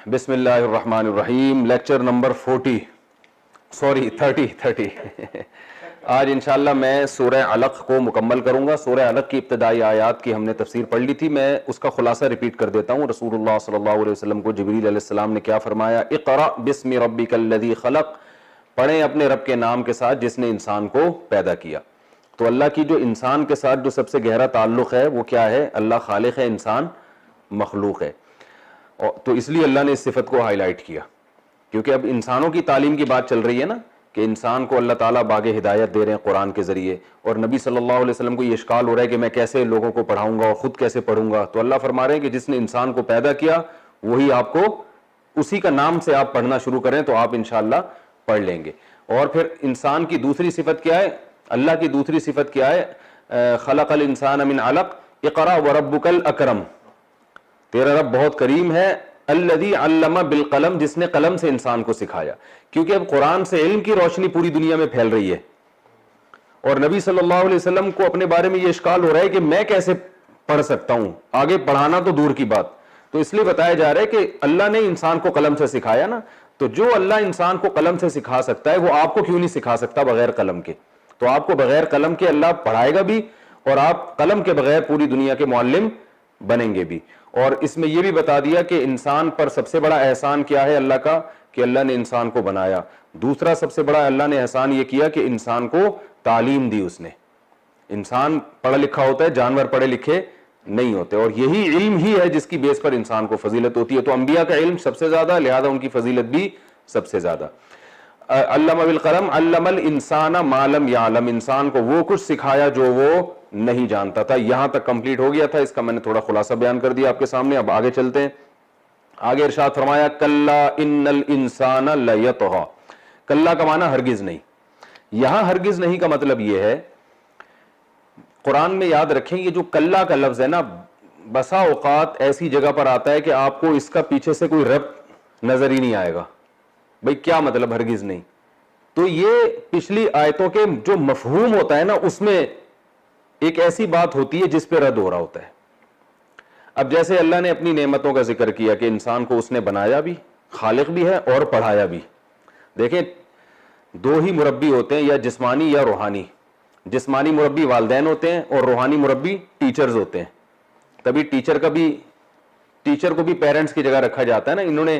بسم اللہ الرحمن الرحیم. لیکچر نمبر 30 آج انشاءاللہ میں سورہ علق کو مکمل کروں گا. سورہ علق کی ابتدائی آیات کی ہم نے تفسیر پڑھ لی تھی, میں اس کا خلاصہ ریپیٹ کر دیتا ہوں. رسول اللہ صلی اللہ علیہ وسلم کو جبریل علیہ السلام نے کیا فرمایا؟ اقرأ بسم ربک الذی خلق, پڑھیں اپنے رب کے نام کے ساتھ جس نے انسان کو پیدا کیا. تو اللہ کی جو انسان کے ساتھ جو سب سے گہرا تعلق ہے وہ کیا ہے؟ اللہ خالق ہے, انسان مخلوق ہے. تو اس لیے اللہ نے اس صفت کو ہائی لائٹ کیا, کیونکہ اب انسانوں کی تعلیم کی بات چل رہی ہے نا, کہ انسان کو اللہ تعالیٰ باغ ہدایت دے رہے ہیں قرآن کے ذریعے, اور نبی صلی اللہ علیہ وسلم کو یہ اشکال ہو رہا ہے کہ میں کیسے لوگوں کو پڑھاؤں گا اور خود کیسے پڑھوں گا. تو اللہ فرما رہے ہیں کہ جس نے انسان کو پیدا کیا وہی آپ کو, اسی کا نام سے آپ پڑھنا شروع کریں تو آپ انشاءاللہ پڑھ لیں گے. اور پھر انسان کی دوسری صفت کیا ہے؟ اللہ کی دوسری صفت کیا ہے؟ خلق الانسان من علق اقرأ وربک الاکرم, تیرا رب بہت کریم ہے. الذی علم بالقلم, جس نے قلم سے انسان کو سکھایا. کیونکہ اب قرآن سے علم کی روشنی پوری دنیا میں پھیل رہی ہے, اور نبی صلی اللہ علیہ وسلم کو اپنے بارے میں یہ اشکال ہو رہا ہے کہ میں کیسے پڑھ سکتا ہوں, آگے پڑھانا تو دور کی بات. تو اس لیے بتایا جا رہا ہے کہ اللہ نے انسان کو قلم سے سکھایا نا, تو جو اللہ انسان کو قلم سے سکھا سکتا ہے وہ آپ کو کیوں نہیں سکھا سکتا بغیر قلم کے؟ تو آپ کو بغیر قلم کے اللہ پڑھائے گا بھی, اور آپ قلم کے بغیر پوری دنیا کے معلم بنیں گے بھی. اور اس میں یہ بھی بتا دیا کہ انسان پر سب سے بڑا احسان کیا ہے اللہ کا, کہ اللہ نے انسان کو بنایا. دوسرا سب سے بڑا اللہ نے احسان یہ کیا کہ انسان کو تعلیم دی اس نے. انسان پڑھا لکھا ہوتا ہے, جانور پڑھے لکھے نہیں ہوتے, اور یہی علم ہی ہے جس کی بیس پر انسان کو فضیلت ہوتی ہے. تو انبیاء کا علم سب سے زیادہ, لہذا ان کی فضیلت بھی سب سے زیادہ. علم بالقلم علم الانسان ما لم یعلم, انسان کو وہ کچھ سکھایا جو وہ نہیں جانتا تھا. یہاں تک کمپلیٹ ہو گیا تھا, اس کا میں نے تھوڑا خلاصہ بیان کر دیا آپ کے سامنے. اب آگے چلتے ہیں. آگے ارشاد فرمایا کلا ان الانسان لیطغی. کلا کا معنی ہرگز نہیں. یہاں ہرگز نہیں کا مطلب یہ ہے, قرآن میں یاد رکھیں یہ جو کلا کا لفظ ہے نا, بسا اوقات ایسی جگہ پر آتا ہے کہ آپ کو اس کا پیچھے سے کوئی ربط نظر ہی نہیں آئے گا. بھئی کیا مطلب ہرگز نہیں؟ تو یہ پچھلی آیتوں کے جو مفہوم ہوتا ہے نا, اس میں ایک ایسی بات ہوتی ہے جس پہ رد ہو رہا ہوتا ہے. اب جیسے اللہ نے اپنی نعمتوں کا ذکر کیا کہ انسان کو اس نے بنایا بھی, خالق بھی ہے اور پڑھایا بھی. دیکھیں دو ہی مربی ہوتے ہیں, یا جسمانی یا روحانی. جسمانی مربی والدین ہوتے ہیں اور روحانی مربی ٹیچرز ہوتے ہیں. تبھی ٹیچر کو بھی پیرنٹس کی جگہ رکھا جاتا ہے نا. انہوں نے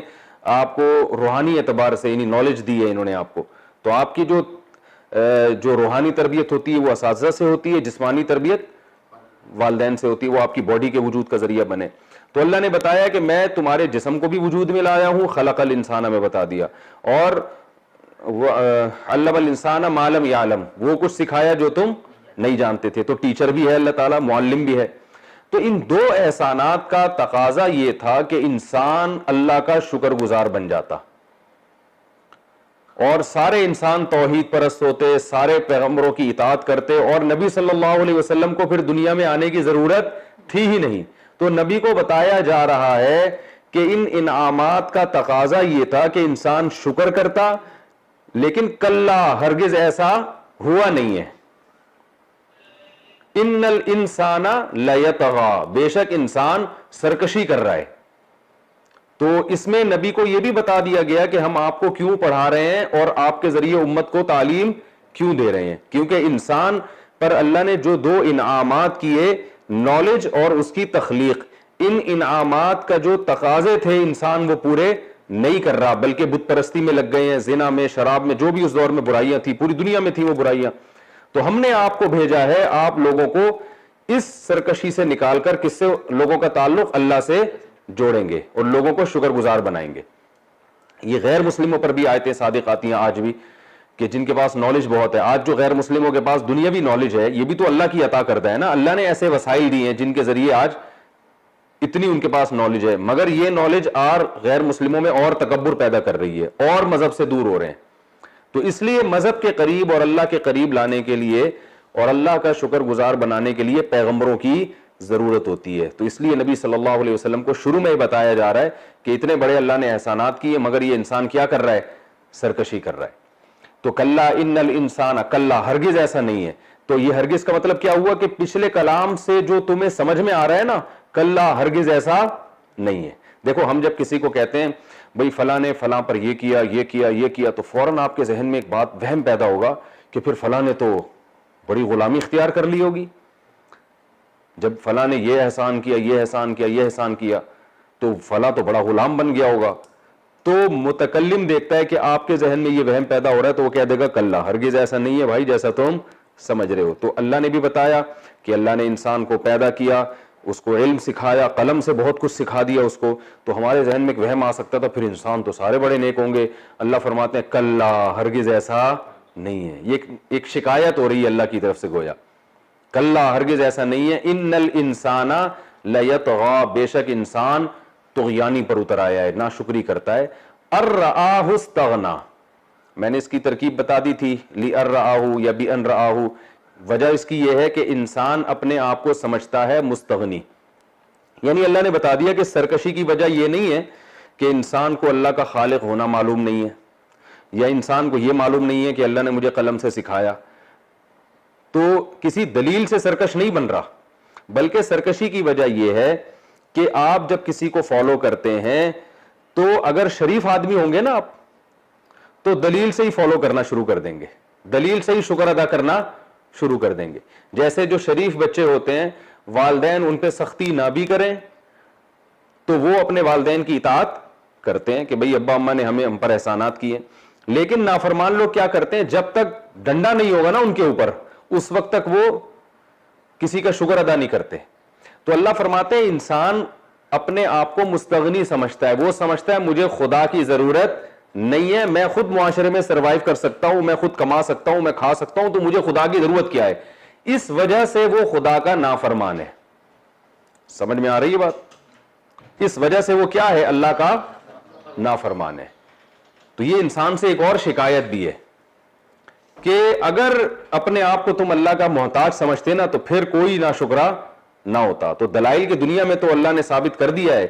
آپ کو روحانی اعتبار سے یعنی نالج دی ہے انہوں نے آپ کو, تو آپ کی جو روحانی تربیت ہوتی ہے وہ اساتذہ سے ہوتی ہے, جسمانی تربیت والدین سے ہوتی ہے, وہ آپ کی باڈی کے وجود کا ذریعہ بنے. تو اللہ نے بتایا کہ میں تمہارے جسم کو بھی وجود میں لایا ہوں, خلق الانسان میں بتا دیا, اور علم الانسان ما لم یعلم, وہ کچھ سکھایا جو تم نہیں جانتے تھے. تو ٹیچر بھی ہے اللہ تعالیٰ, معلم بھی ہے. تو ان دو احسانات کا تقاضا یہ تھا کہ انسان اللہ کا شکر گزار بن جاتا, اور سارے انسان توحید پرست ہوتے, سارے پیغمبروں کی اطاعت کرتے, اور نبی صلی اللہ علیہ وسلم کو پھر دنیا میں آنے کی ضرورت تھی ہی نہیں. تو نبی کو بتایا جا رہا ہے کہ ان انعامات کا تقاضا یہ تھا کہ انسان شکر کرتا, لیکن کلا ہرگز ایسا ہوا نہیں ہے. ان الانسان لیطغی, بے شک انسان سرکشی کر رہا ہے. تو اس میں نبی کو یہ بھی بتا دیا گیا کہ ہم آپ کو کیوں پڑھا رہے ہیں اور آپ کے ذریعے امت کو تعلیم کیوں دے رہے ہیں. کیونکہ انسان پر اللہ نے جو دو انعامات کیے, نالج اور اس کی تخلیق, ان انعامات کا جو تقاضے تھے انسان وہ پورے نہیں کر رہا, بلکہ بت پرستی میں لگ گئے ہیں, زنا میں, شراب میں, جو بھی اس دور میں برائیاں تھیں, پوری دنیا میں تھیں وہ برائیاں. تو ہم نے آپ کو بھیجا ہے آپ لوگوں کو اس سرکشی سے نکال کر کس سے لوگوں کا تعلق اللہ سے جوڑیں گے اور لوگوں کو شکر گزار بنائیں گے. یہ غیر مسلموں پر بھی آیتیں صادق آتی ہیں آج بھی, کہ جن کے پاس نالج بہت ہے. آج جو غیر مسلموں کے پاس دنیاوی نالج ہے یہ بھی تو اللہ کی عطا کردہ ہے نا. اللہ نے ایسے وسائل دیے ہیں جن کے ذریعے آج اتنی ان کے پاس نالج ہے, مگر یہ نالج اور غیر مسلموں میں اور تکبر پیدا کر رہی ہے, اور مذہب سے دور ہو رہے ہیں. تو اس لیے مذہب کے قریب اور اللہ کے قریب لانے کے لیے اور اللہ کا شکر گزار بنانے کے لیے پیغمبروں کی ضرورت ہوتی ہے. تو اس لیے نبی صلی اللہ علیہ وسلم کو شروع میں بتایا جا رہا ہے کہ اتنے بڑے اللہ نے احسانات کیے, مگر یہ انسان کیا کر رہا ہے؟ سرکشی کر رہا ہے. تو کلا ان الانسان, کلا ہرگز ایسا نہیں ہے. تو یہ ہرگز کا مطلب کیا ہوا کہ پچھلے کلام سے جو تمہیں سمجھ میں آ رہا ہے نا, کلا ہرگز ایسا نہیں ہے. دیکھو ہم جب کسی کو کہتے ہیں بھئی فلاں نے فلاں پر یہ کیا یہ کیا یہ کیا، تو فوراً آپ کے ذہن میں ایک بات وہم پیدا ہوگا کہ پھر فلاں نے تو بڑی غلامی اختیار کر لی ہوگی، جب فلاں نے یہ احسان کیا یہ احسان کیا یہ احسان کیا تو فلاں تو بڑا غلام بن گیا ہوگا. تو متکلم دیکھتا ہے کہ آپ کے ذہن میں یہ وہم پیدا ہو رہا ہے تو وہ کہہ دے گا کلا، ہرگز ایسا نہیں ہے بھائی جیسا تم سمجھ رہے ہو. تو اللہ نے بھی بتایا کہ اللہ نے انسان کو پیدا کیا، اس کو علم سکھایا، قلم سے بہت کچھ سکھا دیا اس کو. تو ہمارے ذہن میں ایک وہم آ سکتا تھا پھر انسان تو سارے بڑے نیک ہوں گے. اللہ فرماتے ہیں کلا، ہرگز ایسا نہیں ہے. یہ ایک شکایت ہو رہی ہے اللہ کی طرف سے گویا، کلا ہرگز ایسا نہیں ہے. ان الانسان لیطغی، بے شک انسان طغیانی پر اتر آیا ہے، ناشکری کرتا ہے. ارآہ استغنا، میں نے اس کی ترکیب بتا دی تھی، لارآہ یا بان رآہ. وجہ اس کی یہ ہے کہ انسان اپنے آپ کو سمجھتا ہے مستغنی. یعنی اللہ نے بتا دیا کہ سرکشی کی وجہ یہ نہیں ہے کہ انسان کو اللہ کا خالق ہونا معلوم نہیں ہے، یا انسان کو یہ معلوم نہیں ہے کہ اللہ نے مجھے قلم سے سکھایا، تو کسی دلیل سے سرکش نہیں بن رہا. بلکہ سرکشی کی وجہ یہ ہے کہ آپ جب کسی کو فالو کرتے ہیں تو اگر شریف آدمی ہوں گے نا آپ تو دلیل سے ہی فالو کرنا شروع کر دیں گے، دلیل سے ہی شکر ادا کرنا شروع کر دیں گے. جیسے جو شریف بچے ہوتے ہیں والدین ان پہ سختی نہ بھی کریں تو وہ اپنے والدین کی اطاعت کرتے ہیں کہ بھئی ابا اماں نے ہم پر احسانات کیے. لیکن نافرمان لوگ کیا کرتے ہیں، جب تک ڈنڈا نہیں ہوگا نا ان کے اوپر اس وقت تک وہ کسی کا شکر ادا نہیں کرتے. تو اللہ فرماتے ہیں انسان اپنے آپ کو مستغنی سمجھتا ہے، وہ سمجھتا ہے مجھے خدا کی ضرورت نہیں ہے، میں خود معاشرے میں سروائیو کر سکتا ہوں، میں خود کما سکتا ہوں، میں کھا سکتا ہوں، تو مجھے خدا کی ضرورت کیا ہے. اس وجہ سے وہ خدا کا نافرمان ہے. سمجھ میں آ رہی ہے بات؟ اس وجہ سے وہ کیا ہے، اللہ کا نافرمان ہے. تو یہ انسان سے ایک اور شکایت بھی ہے کہ اگر اپنے آپ کو تم اللہ کا محتاج سمجھتے نا تو پھر کوئی ناشکرا نہ ہوتا. تو دلائل کی دنیا میں تو اللہ نے ثابت کر دیا ہے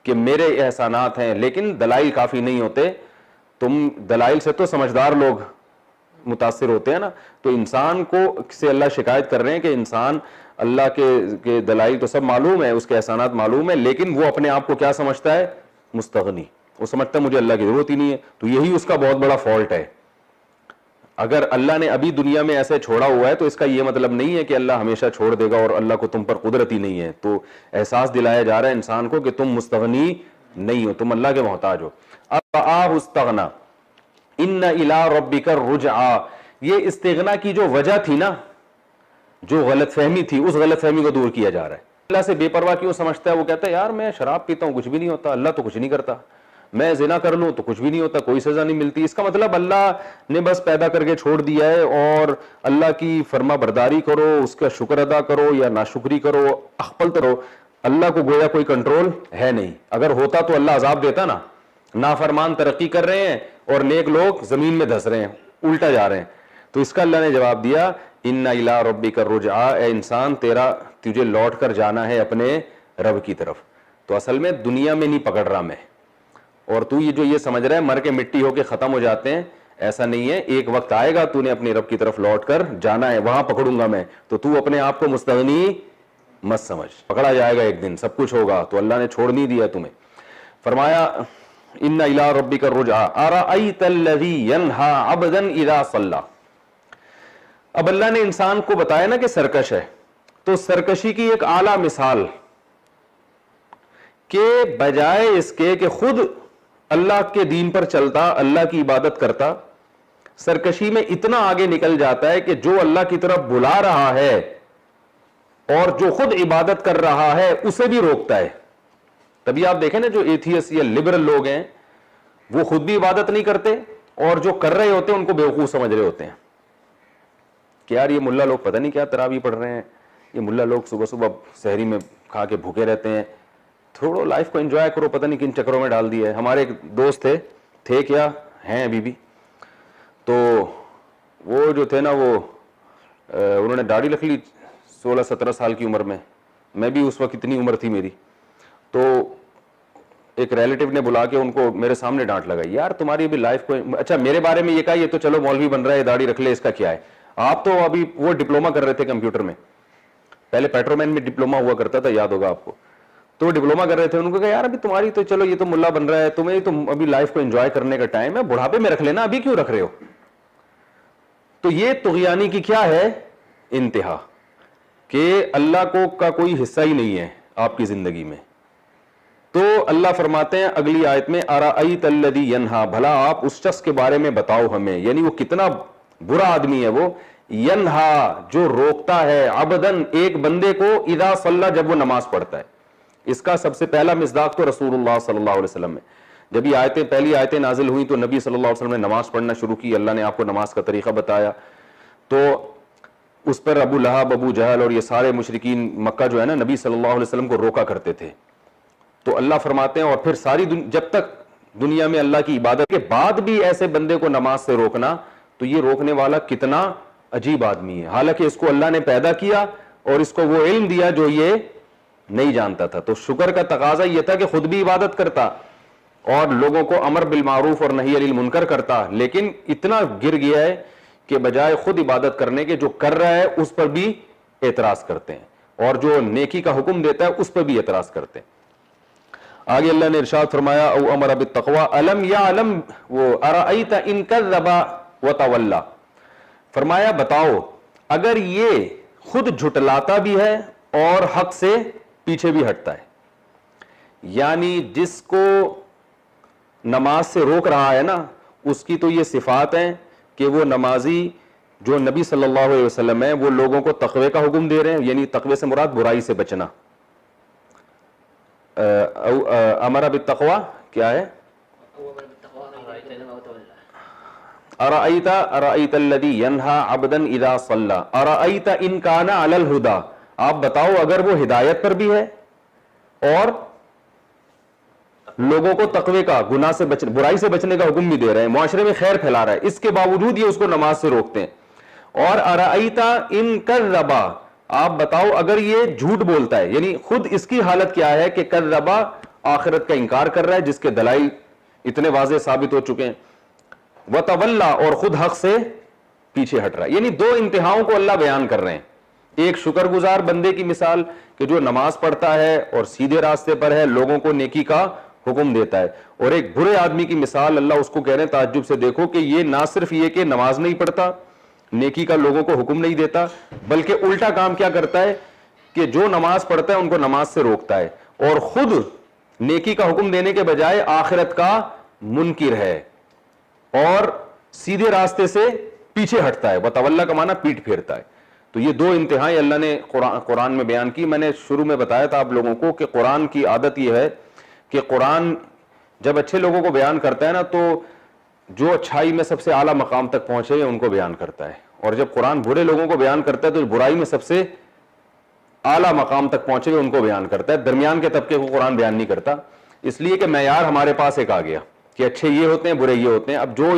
کہ میرے احسانات ہیں، لیکن دلائل کافی نہیں ہوتے. تم دلائل سے تو سمجھدار لوگ متاثر ہوتے ہیں نا. تو انسان کو سے اللہ شکایت کر رہے ہیں کہ انسان اللہ کے دلائل تو سب معلوم ہے، اس کے احسانات معلوم ہے، لیکن وہ اپنے آپ کو کیا سمجھتا ہے، مستغنی. وہ سمجھتا ہے مجھے اللہ کی ضرورت ہی نہیں ہے. تو یہی اس کا بہت بڑا فالٹ ہے. اگر اللہ نے ابھی دنیا میں ایسے چھوڑا ہوا ہے تو اس کا یہ مطلب نہیں ہے کہ اللہ ہمیشہ چھوڑ دے گا اور اللہ کو تم پر قدرت ہی نہیں ہے. تو احساس دلایا جا رہا ہے انسان کو کہ تم مستغنی نہیں ہو، تم اللہ کے محتاج ہو. ارآہ استغنا ان الی ربک الرجعی، یہ استغنا کی جو وجہ تھی نا، جو غلط فہمی تھی، اس غلط فہمی کو دور کیا جا رہا ہے. اللہ سے بے پرواہ کیوں سمجھتا ہے، وہ کہتا ہے یار میں شراب پیتا ہوں کچھ بھی نہیں ہوتا، اللہ تو کچھ نہیں کرتا، میں زنا کر لوں تو کچھ بھی نہیں ہوتا، کوئی سزا نہیں ملتی. اس کا مطلب اللہ نے بس پیدا کر کے چھوڑ دیا ہے اور اللہ کی فرما برداری کرو، اس کا شکر ادا کرو یا ناشکری کرو، اخپلت رہو. اللہ کو گویا کوئی کنٹرول ہے نہیں. اگر ہوتا تو اللہ عذاب دیتا نا. نافرمان ترقی کر رہے ہیں اور نیک لوگ زمین میں دھس رہے ہیں، الٹا جا رہے ہیں. تو اس کا اللہ نے جواب دیا ان الی ربک الرجعی، اے انسان تجھے لوٹ کر جانا ہے اپنے رب کی طرف. تو اصل میں دنیا میں نہیں پکڑ رہا میں، اور تو یہ سمجھ رہا ہے مر کے مٹی ہو کے ختم ہو جاتے ہیں، ایسا نہیں ہے. ایک وقت آئے گا تو نے اپنے رب کی طرف لوٹ کر جانا ہے، وہاں پکڑوں گا میں. تو اپنے آپ کو مستغنی مت سمجھ، پکڑا جائے گا ایک دن، سب کچھ ہوگا. تو اللہ نے چھوڑ نہیں دیا تمہیں. فرمایا ان الی ربک الرجعی ارأیت الذی ینہی عبدا اذا صلی. اب اللہ نے انسان کو بتایا نا کہ سرکش ہے، تو سرکشی کی ایک اعلیٰ مثال کہ بجائے اس کے کہ خود اللہ کے دین پر چلتا، اللہ کی عبادت کرتا، سرکشی میں اتنا آگے نکل جاتا ہے کہ جو اللہ کی طرف بلا رہا ہے اور جو خود عبادت کر رہا ہے اسے بھی روکتا ہے. تبھی آپ دیکھیں نا جو ایتھیسٹ یا لبرل لوگ ہیں وہ خود بھی عبادت نہیں کرتے اور جو کر رہے ہوتے ہیں ان کو بیوقوف سمجھ رہے ہوتے ہیں کہ یار یہ ملا لوگ پتہ نہیں کیا تراویح پڑھ رہے ہیں، یہ ملا لوگ صبح صبح سحری میں کھا کے بھوکے رہتے ہیں، تھوڑا لائف کو انجوائے کرو، پتہ نہیں کن چکروں میں ڈال دیا ہے. ہمارے ایک دوست تھے کیا ہیں ابھی بھی، تو وہ جو تھے نا وہ انہوں نے داڑھی رکھ لی 16-17 سال کی عمر میں بھی اس وقت اتنی عمر تھی میری. تو ایک ریلیٹیو نے بلا کے ان کو میرے سامنے ڈانٹ لگائی، یار تمہاری ابھی لائف کو، اچھا میرے بارے میں یہ کہا یہ تو چلو مولوی بن رہا ہے، داڑھی رکھ لے، اس کا کیا ہے. آپ تو ابھی وہ ڈپلوما کر رہے تھے کمپیوٹر میں، پہلے پیٹرو مین میں ڈپلوما ہوا کرتا تھا، یاد ہوگا آپ کو. تو وہ ڈپلوما کر رہے تھے, انہوں نے کہا یار ابھی تمہاری تو چلو یہ تو ملا بن رہا ہے, تمہیں تو ابھی لائف کو انجوائے کرنے کا ٹائم ہے, بڑھاپے میں رکھ لینا, ابھی کیوں رکھ رہے ہو. تو یہ طغیانی کی کیا ہے انتہا, کہ اللہ کو کا کوئی حصہ ہی نہیں ہے آپ کی زندگی میں. تو اللہ فرماتے ہیں اگلی آیت میں ارأیت الذی ینہا, بھلا آپ اس شخص کے بارے میں بتاؤ ہمیں, یعنی وہ کتنا برا آدمی ہے وہ, ینہا جو روکتا ہے, عبدن ایک بندے کو, اذا صلی جب وہ نماز پڑھتا ہے. اس کا سب سے پہلا مصداق تو رسول اللہ صلی اللہ علیہ وسلم میں, جب یہ آیتیں پہلی آیتیں نازل ہوئی تو نبی صلی اللہ علیہ وسلم نے نماز پڑھنا شروع کی, اللہ نے آپ کو نماز کا طریقہ بتایا. تو اس پر ابو لہب, ابو جہل اور یہ سارے مشرکین مکہ جو ہے نا نبی صلی اللہ علیہ وسلم کو روکا کرتے تھے. تو اللہ فرماتے ہیں اور پھر ساری جب تک دنیا میں اللہ کی عبادت کے بعد بھی ایسے بندے کو نماز سے روکنا, تو یہ روکنے والا کتنا عجیب آدمی ہے, حالانکہ اس کو اللہ نے پیدا کیا اور اس کو وہ علم دیا جو یہ نہیں جانتا تھا. تو شکر کا تقاضا یہ تھا کہ خود بھی عبادت کرتا اور لوگوں کو امر بالمعروف اور نہی عن المنکر کرتا, لیکن اتنا گر گیا ہے کہ بجائے خود عبادت کرنے کے جو کر رہا ہے اس پر بھی اعتراض کرتے ہیں, اور جو نیکی کا حکم دیتا ہے اس پر بھی اعتراض کرتے ہیں. آگے اللہ نے ارشاد فرمایا او امر بالتقوی الم یعلم وہ ارأیت ان کذب وتولی, فرمایا بتاؤ اگر یہ خود جھٹلاتا بھی ہے اور حق سے پیچھے بھی ہٹتا ہے, یعنی جس کو نماز سے روک رہا ہے نا اس کی تو یہ صفات ہیں کہ وہ نمازی جو نبی صلی اللہ علیہ وسلم ہے وہ لوگوں کو تقوی کا حکم دے رہے ہیں, یعنی تقوی سے مراد برائی سے بچنا. امر بالتقوی کیا ہے, ارأیت الذی ینہا عبدا اذا صلی ارأیت ان کان علی الہدی, آپ بتاؤ اگر وہ ہدایت پر بھی ہے اور لوگوں کو تقوی کا, گناہ سے بچنے, برائی سے بچنے کا حکم بھی دے رہے ہیں, معاشرے میں خیر پھیلا رہا ہے, اس کے باوجود یہ اس کو نماز سے روکتے ہیں. اور ارأیت ان کذب, آپ بتاؤ اگر یہ جھوٹ بولتا ہے, یعنی خود اس کی حالت کیا ہے کہ کذب آخرت کا انکار کر رہا ہے جس کے دلائل اتنے واضح ثابت ہو چکے ہیں, وتولی اور خود حق سے پیچھے ہٹ رہا ہے. یعنی دو انتہاؤں کو اللہ بیان کر رہے ہیں, ایک شکر گزار بندے کی مثال کہ جو نماز پڑھتا ہے اور سیدھے راستے پر ہے, لوگوں کو نیکی کا حکم دیتا ہے, اور ایک برے آدمی کی مثال اللہ اس کو کہہ رہے ہیں تعجب سے دیکھو کہ یہ نہ صرف یہ کہ نماز نہیں پڑھتا, نیکی کا لوگوں کو حکم نہیں دیتا, بلکہ الٹا کام کیا کرتا ہے کہ جو نماز پڑھتا ہے ان کو نماز سے روکتا ہے, اور خود نیکی کا حکم دینے کے بجائے آخرت کا منکر ہے اور سیدھے راستے سے پیچھے ہٹتا ہے. وتولی کا معنی پیٹ پھیرتا ہے. تو یہ دو انتہائی اللہ نے قرآن میں بیان کی. میں نے شروع میں بتایا تھا آپ لوگوں کو کہ قرآن کی عادت یہ ہے کہ قرآن جب اچھے لوگوں کو بیان کرتا ہے نا تو جو اچھائی میں سب سے اعلیٰ مقام تک پہنچے ان کو بیان کرتا ہے, اور جب قرآن برے لوگوں کو بیان کرتا ہے تو برائی میں سب سے اعلیٰ مقام تک پہنچے ہوئے ان کو بیان کرتا ہے, درمیان کے طبقے کو قرآن بیان نہیں کرتا. اس لیے کہ معیار ہمارے پاس ایک آ گیا کہ اچھے یہ ہوتے ہیں برے یہ ہوتے ہیں. اب جو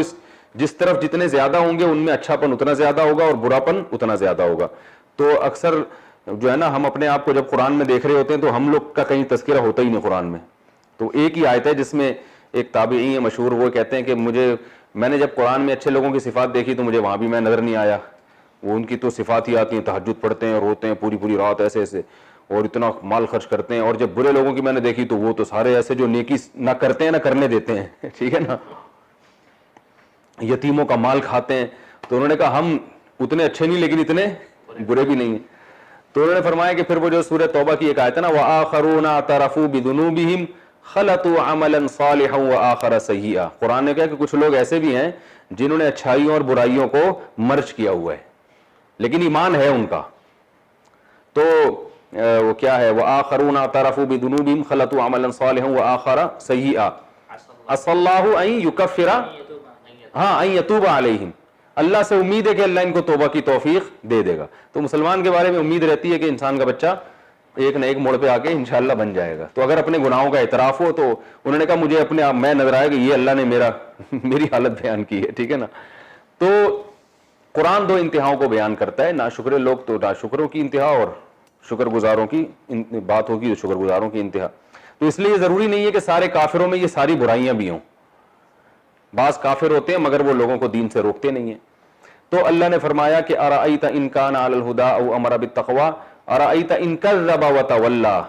جس طرف جتنے زیادہ ہوں گے ان میں اچھا پن اتنا زیادہ ہوگا اور برا پن اتنا زیادہ ہوگا. تو اکثر جو ہے نا ہم اپنے آپ کو جب قرآن میں دیکھ رہے ہوتے ہیں تو ہم لوگ کا کہیں تذکرہ ہوتا ہی نہیں قرآن میں. تو ایک ہی آیت ہے جس میں ایک تابعی ہے مشہور, وہ کہتے ہیں کہ میں نے جب قرآن میں اچھے لوگوں کی صفات دیکھی تو مجھے وہاں بھی میں نظر نہیں آیا. وہ ان کی تو صفات ہی آتی ہیں, تہجد پڑھتے ہیں اور روتے ہیں پوری رات ایسے ایسے اور اتنا مال خرچ کرتے ہیں. اور جب برے لوگوں کی میں نے دیکھی تو وہ تو سارے ایسے جو نیکی نہ کرتے ہیں نہ کرنے دیتے ہیں, ٹھیک ہے نا, یتیموں کا مال کھاتے ہیں. تو انہوں نے کہا ہم اتنے اچھے نہیں لیکن اتنے برے بھی نہیں ہیں. تو انہوں نے فرمایا کہ پھر وہ جو سورہ توبہ کی ایک آیت ہے نا, وآخرون اعترفوا بذنوبہم خلطوا عملا صالحا وآخر سیئا, قرآن نے کہا کہ کچھ لوگ ایسے بھی ہیں جنہوں نے اچھائیوں اور برائیوں کو مرج کیا ہوا ہے لیکن ایمان ہے ان کا. تو وہ کیا ہے, وآخرون اعترفوا بذنوبہم خلطوا عملا صالحا وآخر سیئا عسى الله ان يكفر ان يتوب علیہم, اللہ سے امید ہے کہ اللہ ان کو توبہ کی توفیق دے دے گا. تو مسلمان کے بارے میں امید رہتی ہے کہ انسان کا بچہ ایک نہ ایک موڑ پہ آ کے انشاءاللہ بن جائے گا. تو اگر اپنے گناہوں کا اعتراف ہو, تو انہوں نے کہا مجھے اپنے آپ میں نظر آیا کہ یہ اللہ نے میری حالت بیان کی ہے, ٹھیک ہے نا. تو قرآن دو انتہاؤں کو بیان کرتا ہے, ناشکرے لوگ تو ناشکروں کی انتہا اور شکر گزاروں کی بات ہوگی تو شکر گزاروں کی انتہا. تو اس لیے ضروری نہیں ہے کہ سارے کافروں میں یہ ساری برائیاں بھی ہوں, بعض کافر ہوتے ہیں مگر وہ لوگوں کو دین سے روکتے نہیں ہیں. تو اللہ نے فرمایا کہ ارأیت ان کان علی الہدی او امر بالتقوی ارأیت ان کذب وتولی,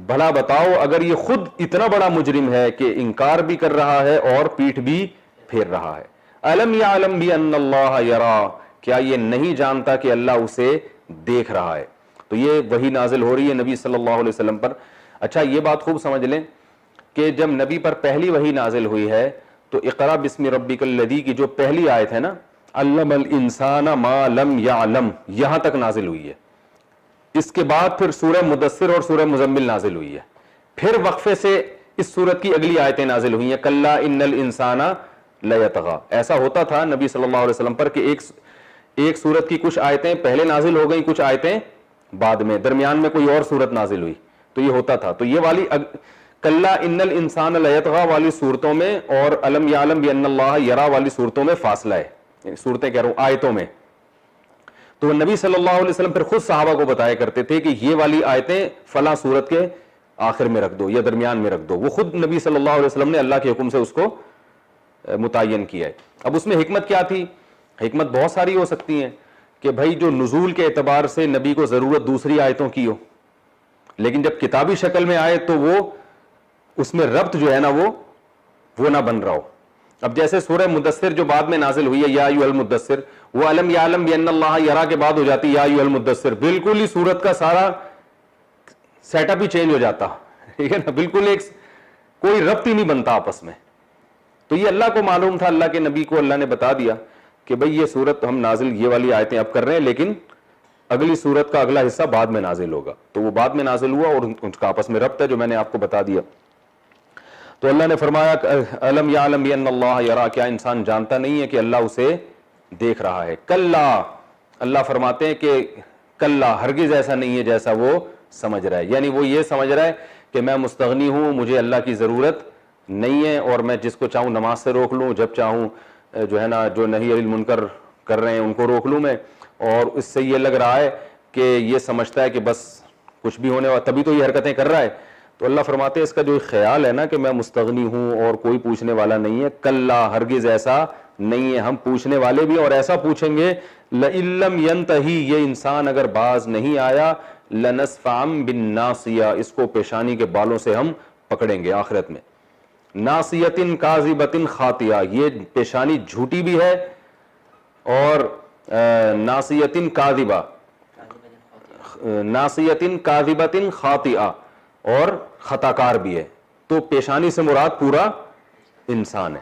بھلا بتاؤ اگر یہ خود اتنا بڑا مجرم ہے کہ انکار بھی کر رہا ہے اور پیٹھ بھی پھیر رہا ہے. الم یعلم بان اللہ یرا, کیا یہ نہیں جانتا کہ اللہ اسے دیکھ رہا ہے. تو یہ وحی نازل ہو رہی ہے نبی صلی اللہ علیہ وسلم پر. اچھا یہ بات خوب سمجھ لیں کہ جب نبی پر پہلی وحی نازل ہوئی ہے تو اقرا بسم ربک الذی کی جو پہلی آیت ہے نا, علم الانسان ما لم یعلم, یہاں تک نازل ہوئی ہے. اس کے بعد پھر سورہ مدثر اور سورہ مزمل نازل ہوئی ہے. پھر وقفے سے اس سورت کی اگلی آیتیں نازل ہوئی ہیں, کلا ان الانسان لیطغی. ایسا ہوتا تھا نبی صلی اللہ علیہ وسلم پر کہ ایک سورت کی کچھ آیتیں پہلے نازل ہو گئیں, کچھ آیتیں بعد میں, درمیان میں کوئی اور سورت نازل ہوئی, تو یہ ہوتا تھا. تو یہ والی کلا ان الانسان لیطغی والی صورتوں میں اور الم یعلم بان اللہ یرا والی صورتوں میں فاصلہ ہے, صورتیں کہہ رہا ہوں آیتوں میں. تو نبی صلی اللہ علیہ وسلم پھر خود صحابہ کو بتایا کرتے تھے کہ یہ والی آیتیں فلاں صورت کے آخر میں رکھ دو یا درمیان میں رکھ دو. وہ خود نبی صلی اللہ علیہ وسلم نے اللہ کے حکم سے اس کو متعین کیا ہے. اب اس میں حکمت کیا تھی؟ حکمت بہت ساری ہو سکتی ہیں کہ بھائی جو نزول کے اعتبار سے نبی کو ضرورت دوسری آیتوں کی ہو, لیکن جب کتابی شکل میں آئے تو وہ اس میں ربط جو ہے نا وہ نہ بن رہا ہو. اب جیسے سورہ مدثر جو بعد میں نازل ہوئی ہے یا ایھا المدثر, وہ الم یعلم بان اللہ یرا کے بعد ہو جاتی یا ایھا المدثر, بالکل ہی سورت کا سارا سیٹ اپ ہی چینج ہو جاتا, ٹھیک ہے نا, بالکل ایک کوئی ربط ہی نہیں بنتا آپس میں. تو یہ اللہ کو معلوم تھا, اللہ کے نبی کو اللہ نے بتا دیا کہ بھئی یہ سورت ہم نازل یہ والی آیتیں اب کر رہے ہیں, لیکن اگلی سورت کا اگلا حصہ بعد میں نازل ہوگا. تو وہ بعد میں نازل ہوا اور ان کا آپس میں ربط ہے جو میں نے آپ کو بتا دیا. تو اللہ نے فرمایا الم یعلم بان اللہ یرا, کیا انسان جانتا نہیں ہے کہ اللہ اسے دیکھ رہا ہے. کلا, اللہ فرماتے ہیں کہ کلا ہرگز ایسا نہیں ہے جیسا وہ سمجھ رہا ہے. یعنی وہ یہ سمجھ رہا ہے کہ میں مستغنی ہوں, مجھے اللہ کی ضرورت نہیں ہے اور میں جس کو چاہوں نماز سے روک لوں, جب چاہوں جو ہے نا جو نہی عن المنکر کر رہے ہیں ان کو روک لوں میں. اور اس سے یہ لگ رہا ہے کہ یہ سمجھتا ہے کہ بس کچھ بھی ہونے والا, تبھی تو یہ حرکتیں کر رہا ہے. تو اللہ فرماتے ہیں اس کا جو خیال ہے نا کہ میں مستغنی ہوں اور کوئی پوچھنے والا نہیں ہے, کلا ہرگز ایسا نہیں ہے, ہم پوچھنے والے بھی اور ایسا پوچھیں گے. لئن لم ینتہی, یہ انسان اگر باز نہیں آیا, لنسفعا بالناصیہ, اس کو پیشانی کے بالوں سے ہم پکڑیں گے آخرت میں. ناصیۃ کاذبۃ خاطئہ, یہ پیشانی جھوٹی بھی ہے اور ناصیۃ کاذبہ, ناصیۃ کاذبۃ خاطئہ, اور خطا کار بھی ہے. تو پیشانی سے مراد پورا انسان ہے.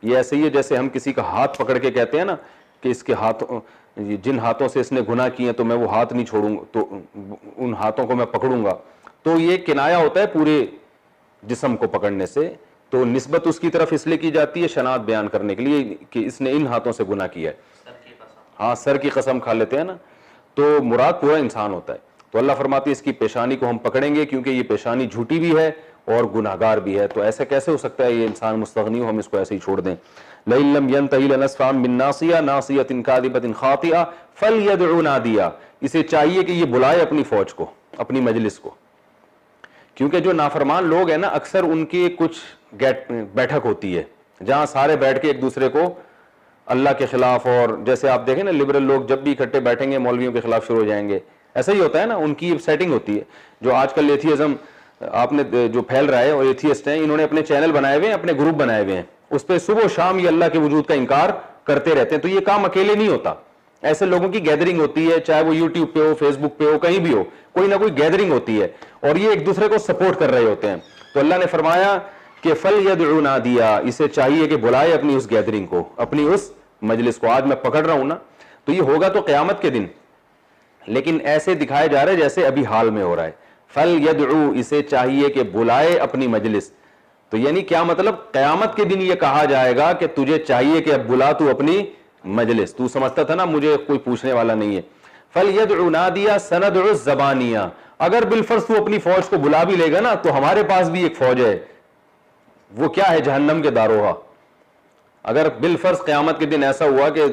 یہ ایسے ہی ہے جیسے ہم کسی کا ہاتھ پکڑ کے کہتے ہیں نا کہ اس کے ہاتھوں, جن ہاتھوں سے اس نے گناہ کیے تو میں وہ ہاتھ نہیں چھوڑوں گا, تو ان ہاتھوں کو میں پکڑوں گا. تو یہ کنایہ ہوتا ہے پورے جسم کو پکڑنے سے, تو نسبت اس کی طرف اس لیے کی جاتی ہے شناعت بیان کرنے کے لیے کہ اس نے ان ہاتھوں سے گناہ کیا ہے. ہاں, سر کی قسم کھا لیتے ہیں نا, تو مراد پورا انسان ہوتا ہے. تو اللہ فرماتی ہے اس کی پیشانی کو ہم پکڑیں گے کیونکہ یہ پیشانی جھوٹی بھی ہے اور گناہگار بھی ہے. تو ایسے کیسے ہو سکتا ہے یہ انسان مستغنی ہو, ہم اس کو ایسے ہی چھوڑ دیں. لئن لم ينتهي لنسفعا بالناصیہ ناصیۃ کاذبۃ خاطئہ فلیدع نادیہ, اسے چاہیے کہ یہ بلائے اپنی فوج کو, اپنی مجلس کو. کیونکہ جو نافرمان لوگ ہیں نا اکثر ان کی کچھ بیٹھک ہوتی ہے جہاں سارے بیٹھ کے ایک دوسرے کو اللہ کے خلاف, اور جیسے آپ دیکھیں نا لبرل لوگ جب بھی اکٹھے بیٹھیں گے مولویوں کے خلاف شروع ہو جائیں گے, ایسا ہی ہوتا ہے نا, ان کی سیٹنگ ہوتی ہے. جو آج کل ایتھیزم آپ نے جو پھیل رہا ہے اور ایتھیسٹ ہیں, انہوں نے اپنے چینل بنائے ہوئے ہیں, اپنے گروپ بنائے ہوئے ہیں, اس پہ صبح و شام یہ اللہ کے وجود کا انکار کرتے رہتے ہیں. تو یہ کام اکیلے نہیں ہوتا, ایسے لوگوں کی گیدرنگ ہوتی ہے, چاہے وہ یوٹیوب پہ ہو, فیس بک پہ ہو, کہیں بھی ہو, کوئی نہ کوئی گیدرنگ ہوتی ہے اور یہ ایک دوسرے کو سپورٹ کر رہے ہوتے ہیں. تو اللہ نے فرمایا کہ فلیدع نادیہ, اسے چاہیے کہ بلائے اپنی اس گیدرنگ کو, اپنی اس مجلس کو. آج میں پکڑ رہا ہوں نا, تو یہ ہوگا تو قیامت کے دن, لیکن ایسے دکھایا جا رہا ہے جیسے ابھی حال میں ہو رہا ہے. فلیدعو, اسے چاہیے کہ بلائے اپنی مجلس. تو یعنی کیا مطلب, قیامت کے دن یہ کہا جائے گا کہ تجھے چاہیے کہ اب بلا تو اپنی مجلس. تو سمجھتا تھا نا مجھے کوئی پوچھنے والا نہیں ہے. فلیدع نادیہ سندع الزبانیہ, اگر بالفرض تو اپنی فوج کو بلا بھی لے گا نا تو ہمارے پاس بھی ایک فوج ہے, وہ کیا ہے, جہنم کے داروغہ. اگر بالفرض قیامت کے دن ایسا ہوا کہ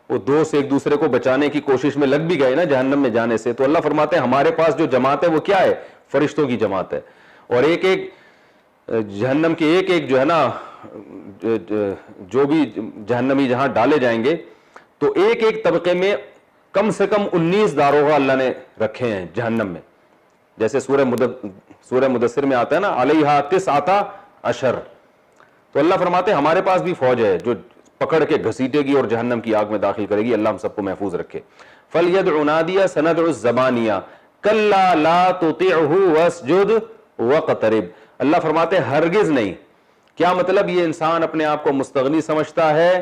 وہ دوست ایک دوسرے کو بچانے کی کوشش میں لگ بھی گئے نا جہنم میں جانے سے, تو اللہ فرماتے ہیں ہمارے پاس جو جماعت ہے وہ کیا ہے, فرشتوں کی جماعت ہے. اور ایک ایک جہنم کے ایک ایک جو ہے نا, جو بھی جہنمی جہاں ڈالے جائیں گے, تو ایک ایک طبقے میں کم سے کم 19 داروغہ اللہ نے رکھے ہیں جہنم میں. جیسے سورہ مدثر میں آتا ہے نا علیہا تسعۃ عشر، تو اللہ فرماتے ہیں ہمارے پاس بھی فوج ہے جو پکڑ کے گھسیٹے گی اور جہنم کی آگ میں داخل کرے گی، اللہ ہم سب کو محفوظ رکھے۔ فَلْيَدْعُ نَادِيَهُ سَنَدْعُ الزَّبَانِيَةَ كَلَّا لَا تُطِعْهُ وَاسْجُدْ وَاقْتَرِب۔ اللہ فرماتے ہیں ہرگز نہیں۔ کیا مطلب؟ یہ انسان اپنے آپ کو مستغنی سمجھتا ہے